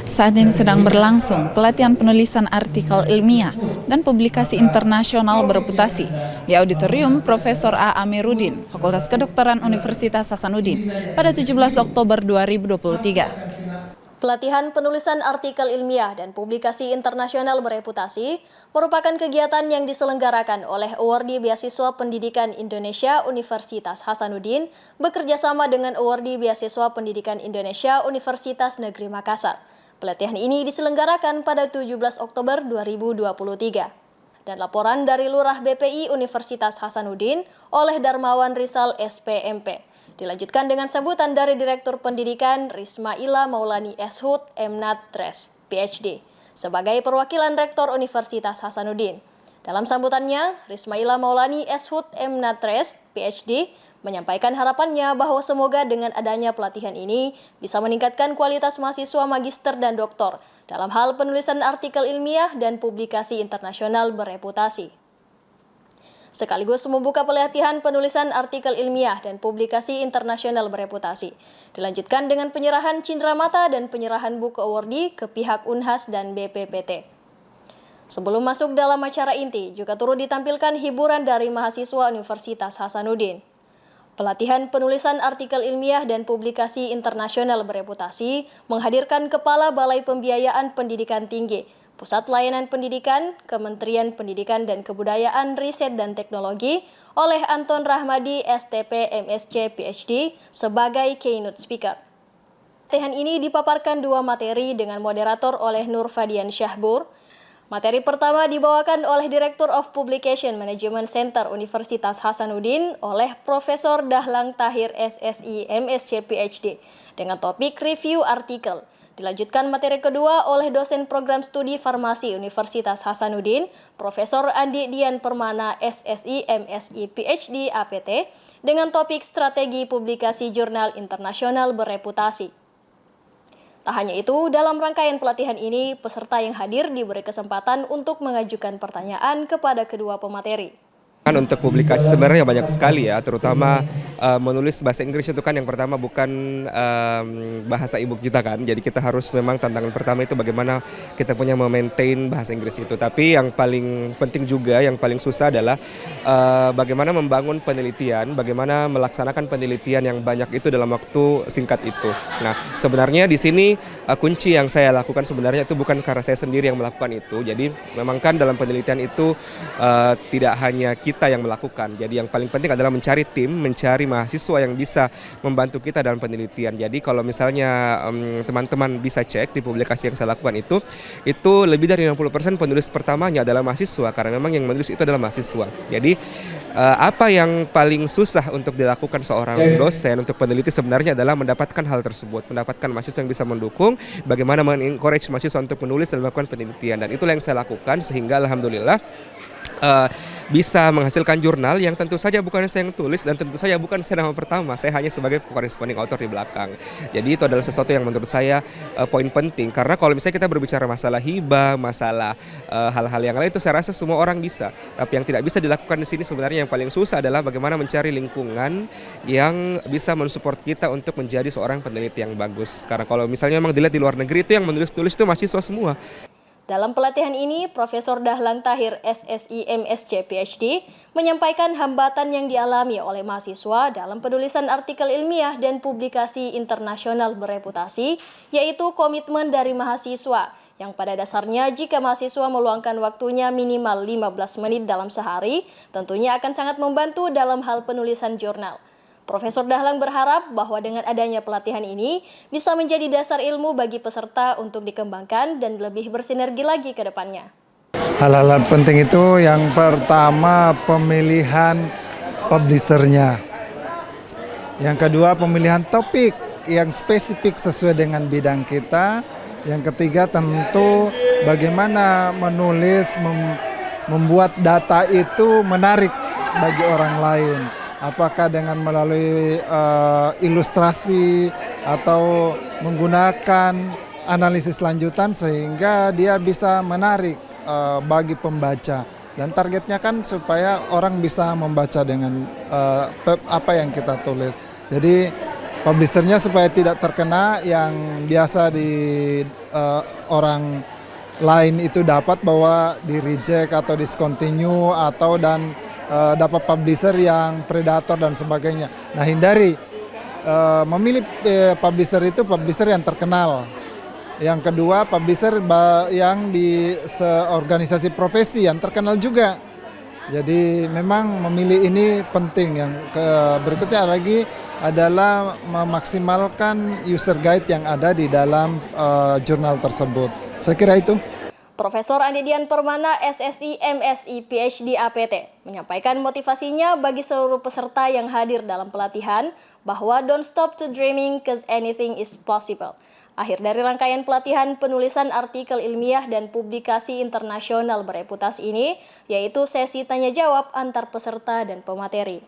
Saat ini sedang berlangsung pelatihan penulisan artikel ilmiah dan publikasi internasional bereputasi di Auditorium Profesor A. Amiruddin, Fakultas Kedokteran Universitas Hasanuddin pada 17 Oktober 2023. Pelatihan penulisan artikel ilmiah dan publikasi internasional bereputasi merupakan kegiatan yang diselenggarakan oleh Awardi Beasiswa Pendidikan Indonesia Universitas Hasanuddin bekerjasama dengan Awardi Beasiswa Pendidikan Indonesia Universitas Negeri Makassar. Pelatihan ini diselenggarakan pada 17 Oktober 2023. Dan laporan dari Lurah BPI Universitas Hasanuddin oleh Darmawan Rizal SPMP. Dilanjutkan dengan sambutan dari Direktur Pendidikan Rismaila Maulani Eshut M.Natres, PhD, sebagai perwakilan Rektor Universitas Hasanuddin. Dalam sambutannya, Rismaila Maulani Eshut M.Natres, PhD, menyampaikan harapannya bahwa semoga dengan adanya pelatihan ini bisa meningkatkan kualitas mahasiswa magister dan doktor dalam hal penulisan artikel ilmiah dan publikasi internasional bereputasi. Sekaligus membuka pelatihan penulisan artikel ilmiah dan publikasi internasional bereputasi. Dilanjutkan dengan penyerahan cindramata dan penyerahan buku awardi ke pihak Unhas dan BPPT. Sebelum masuk dalam acara inti, juga turut ditampilkan hiburan dari mahasiswa Universitas Hasanuddin. Pelatihan penulisan artikel ilmiah dan publikasi internasional bereputasi menghadirkan Kepala Balai Pembiayaan Pendidikan Tinggi, Pusat Layanan Pendidikan, Kementerian Pendidikan dan Kebudayaan, Riset dan Teknologi oleh Anton Rahmadi, STP, MSc, PhD, sebagai keynote speaker. Pelatihan ini dipaparkan dua materi dengan moderator oleh Nur Fadian Syahbur. Materi pertama dibawakan oleh Director of Publication Management Center Universitas Hasanuddin oleh Profesor Dahlang Tahir, SSI, MSc, PhD, dengan topik review artikel. Dilanjutkan materi kedua oleh dosen program studi farmasi Universitas Hasanuddin, Profesor Andi Dian Permana, SSI, MSI, PhD, APT, dengan topik strategi publikasi jurnal internasional bereputasi. Tak hanya itu, dalam rangkaian pelatihan ini, peserta yang hadir diberi kesempatan untuk mengajukan pertanyaan kepada kedua pemateri. Untuk publikasi sebenarnya banyak sekali ya, terutama menulis bahasa Inggris itu kan yang pertama bukan bahasa ibu kita kan, jadi kita harus memang tantangan pertama itu bagaimana kita punya memaintain bahasa Inggris itu. Tapi yang paling penting juga, yang paling susah adalah bagaimana membangun penelitian, bagaimana melaksanakan penelitian yang banyak itu dalam waktu singkat itu. Nah, sebenarnya di sini kunci yang saya lakukan sebenarnya itu bukan karena saya sendiri yang melakukan itu. Jadi memang kan dalam penelitian itu tidak hanya kita yang melakukan. Jadi yang paling penting adalah mencari tim, mencari mahasiswa yang bisa membantu kita dalam penelitian. Jadi kalau misalnya teman-teman bisa cek di publikasi yang saya lakukan itu lebih dari 60% penulis pertamanya adalah mahasiswa, karena memang yang menulis itu adalah mahasiswa. Jadi apa yang paling susah untuk dilakukan seorang dosen untuk peneliti sebenarnya adalah mendapatkan hal tersebut, mendapatkan mahasiswa yang bisa mendukung, bagaimana men-encourage mahasiswa untuk menulis dan melakukan penelitian. Dan itulah yang saya lakukan sehingga alhamdulillah bisa menghasilkan jurnal yang tentu saja bukan saya yang tulis dan tentu saja bukan saya nama pertama, saya hanya sebagai corresponding author di belakang. Jadi itu adalah sesuatu yang menurut saya poin penting, karena kalau misalnya kita berbicara masalah hibah, masalah hal-hal yang lain itu saya rasa semua orang bisa. Tapi yang tidak bisa dilakukan di sini sebenarnya yang paling susah adalah bagaimana mencari lingkungan yang bisa mensupport kita untuk menjadi seorang peneliti yang bagus. Karena kalau misalnya memang dilihat di luar negeri itu yang menulis-tulis itu mahasiswa semua. Dalam pelatihan ini, Profesor Dahlang Tahir, SSI, MSc, PhD, menyampaikan hambatan yang dialami oleh mahasiswa dalam penulisan artikel ilmiah dan publikasi internasional bereputasi, yaitu komitmen dari mahasiswa, yang pada dasarnya jika mahasiswa meluangkan waktunya minimal 15 menit dalam sehari, tentunya akan sangat membantu dalam hal penulisan jurnal. Profesor Dahlang berharap bahwa dengan adanya pelatihan ini bisa menjadi dasar ilmu bagi peserta untuk dikembangkan dan lebih bersinergi lagi ke depannya. Hal-hal penting itu yang pertama pemilihan publishernya. Yang kedua pemilihan topik yang spesifik sesuai dengan bidang kita. Yang ketiga tentu bagaimana menulis, membuat data itu menarik bagi orang lain. Apakah dengan melalui ilustrasi atau menggunakan analisis lanjutan sehingga dia bisa menarik bagi pembaca. Dan targetnya kan supaya orang bisa membaca dengan apa yang kita tulis. Jadi publishernya supaya tidak terkena yang biasa di orang lain itu dapat, bahwa di reject atau discontinue atau dapat publisher yang predator dan sebagainya. Nah, hindari memilih publisher itu publisher yang terkenal. Yang kedua, publisher yang di organisasi profesi yang terkenal juga. Jadi memang memilih ini penting. Yang berikutnya lagi adalah memaksimalkan user guide yang ada di dalam jurnal tersebut. Saya kira itu. Profesor Andedian Permana, SSI, MSI, PhD, APT, menyampaikan motivasinya bagi seluruh peserta yang hadir dalam pelatihan bahwa don't stop to dreaming cause anything is possible. Akhir dari rangkaian pelatihan penulisan artikel ilmiah dan publikasi internasional bereputasi ini, yaitu sesi tanya-jawab antar peserta dan pemateri.